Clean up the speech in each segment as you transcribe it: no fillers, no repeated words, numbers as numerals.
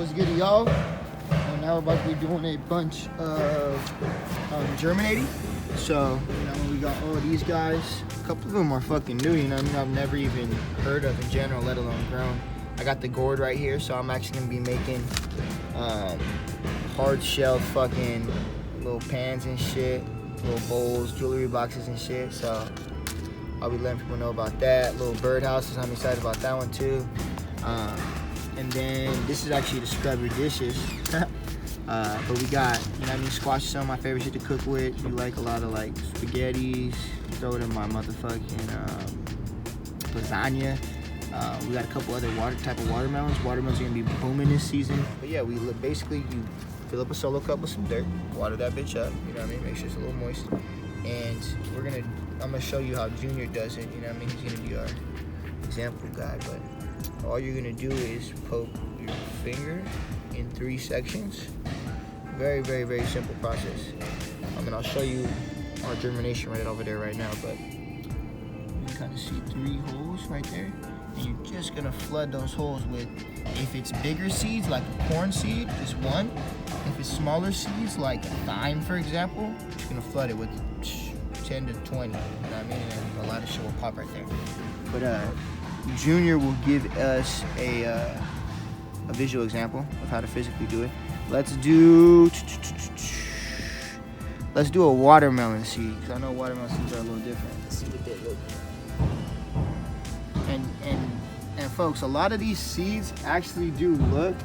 What's good, y'all? And now we're about to be doing a bunch of germinating. So, we got all these guys. A couple of them are fucking new, I've never even heard of in general, let alone grown. I got the gourd right here, so I'm actually gonna be making hard shell fucking little pans and shit, little bowls, jewelry boxes and shit. So I'll be letting people know about that. Little birdhouses, I'm excited about that one too. And then this is actually to scrub your dishes. But we got, squash is some of my favorite shit to cook with. We like a lot of like spaghettis, throw it in my motherfucking lasagna. We got a couple other type of watermelons. Watermelons are gonna be booming this season. But yeah, basically you fill up a solo cup with some dirt, water that bitch up, make sure it's a little moist. And I'm gonna show you how Junior does it, he's gonna be our example guy. But all you're gonna do is poke your finger in 3 sections. Very, very, very simple process. I'll show you our germination right over there right now, but you can kind of see 3 holes right there. And you're just gonna flood those holes with, if it's bigger seeds like a corn seed, just 1. If it's smaller seeds like thyme, for example, you're gonna flood it with 10 to 20. And a lot of shit will pop right there. But Junior will give us a visual example of how to physically do it. Let's do a watermelon seed, because I know watermelon seeds are a little different. Let's see what they look like. And folks, a lot of these seeds actually do look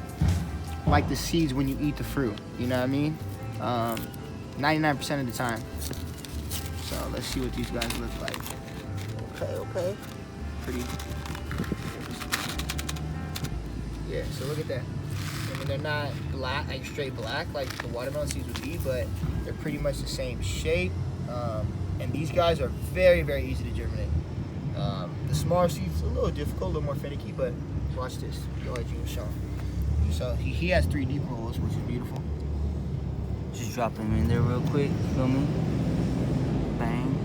like the seeds when you eat the fruit. 99% of the time. So let's see what these guys look like. Okay. Pretty. Yeah, so look at that. They're not black, like straight black, like the watermelon seeds would be, but they're pretty much the same shape. And these guys are very, very easy to germinate. The smaller seeds are a little difficult, a little more finicky, but watch this. Go ahead, Junior, show him. So he has 3 deep holes, which is beautiful. Just drop them in there real quick, feel me? Bang,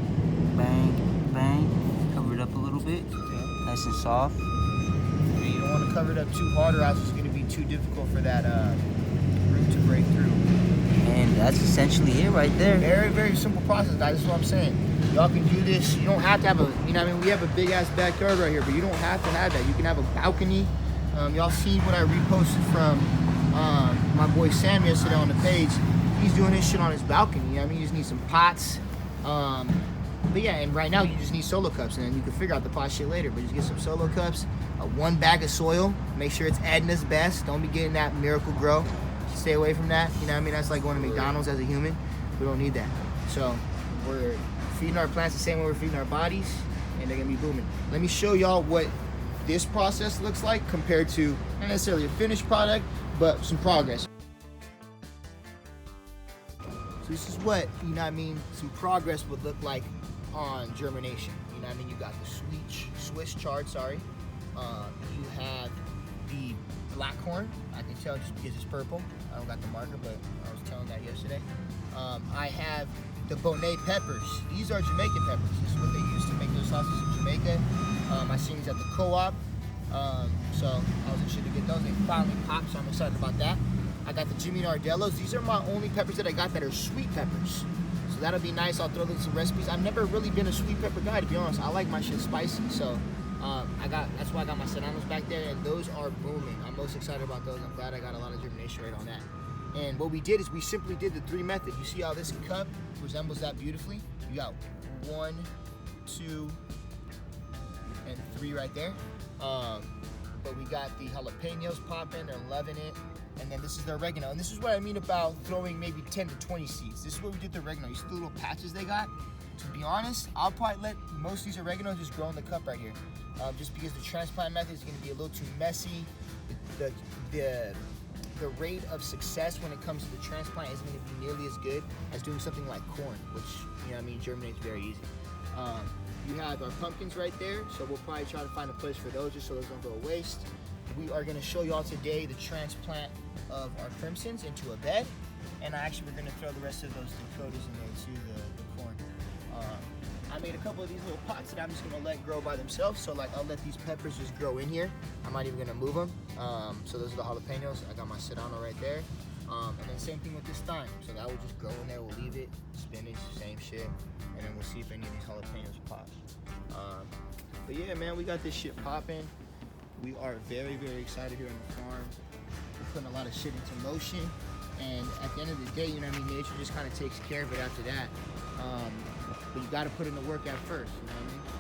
bang, bang. Cover it up a little bit, nice and soft. You don't want to cover it up too hard, or else it's going to be too difficult for that root to break through. And that's essentially it right there. Very, very simple process, guys. That's what I'm saying. Y'all can do this. You don't have to have we have a big ass backyard right here, but you don't have to have that. You can have a balcony. Y'all see what I reposted from my boy Sam yesterday on the page. He's doing this shit on his balcony. You just need some pots. But yeah, and right now you just need solo cups, and then you can figure out the pot shit later. But just get some solo cups, 1 bag of soil. Make sure it's Edna's Best. Don't be getting that Miracle Grow. Stay away from that. That's like going to McDonald's as a human. We don't need that. So we're feeding our plants the same way we're feeding our bodies, and they're gonna be booming. Let me show y'all what this process looks like compared to not necessarily a finished product, but some progress. So this is what some progress would look like on germination. You got the Swiss chard, sorry. You have the black corn. I can tell just because it's purple. I don't got the marker, but I was telling that yesterday. I have the Bonnet peppers. These are Jamaican peppers. This is what they use to make those sauces in Jamaica. I seen these at the co-op. So I was interested to get those. They finally popped, so I'm excited about that. I got the Jimmy Nardellos. These are my only peppers that I got that are sweet peppers. So that'll be nice. I'll throw in some recipes. I've never really been a sweet pepper guy, to be honest. I like my shit spicy, so that's why I got my serranos back there, and those are booming. I'm most excited about those. I'm glad I got a lot of germination rate on that. And what we did is we simply did the 3 method. You see how this cup resembles that beautifully? You got 1, 2, and 3 right there. But we got the jalapenos popping. They're loving it. And then this is the oregano. And this is what I mean about throwing maybe 10 to 20 seeds. This is what we did with the oregano. You see the little patches they got? To be honest, I'll probably let most of these oreganos just grow in the cup right here. Just because the transplant method is going to be a little too messy. The rate of success when it comes to the transplant isn't going to be nearly as good as doing something like corn, which, germinates very easy. You have our pumpkins right there, so we'll probably try to find a place for those just so those don't go to waste. We are going to show y'all today the transplant of our crimsons into a bed, and we're going to throw the rest of those Dakotas in there too, the corn. I'm made a couple of these little pots that I'm just gonna let grow by themselves. So like I'll let these peppers just grow in here. I'm not even gonna move them. So those are the jalapenos. I got my Sedano right there. And then same thing with this thyme. So that will just grow in there. We'll leave it. Spinach, same shit. And then we'll see if any of these jalapenos pop. But yeah, man, we got this shit popping. We are very, very excited here on the farm. We're putting a lot of shit into motion. And at the end of the day, you know what I mean? Nature just kind of takes care of it after that. But you got to put in the work at first, you know what I mean?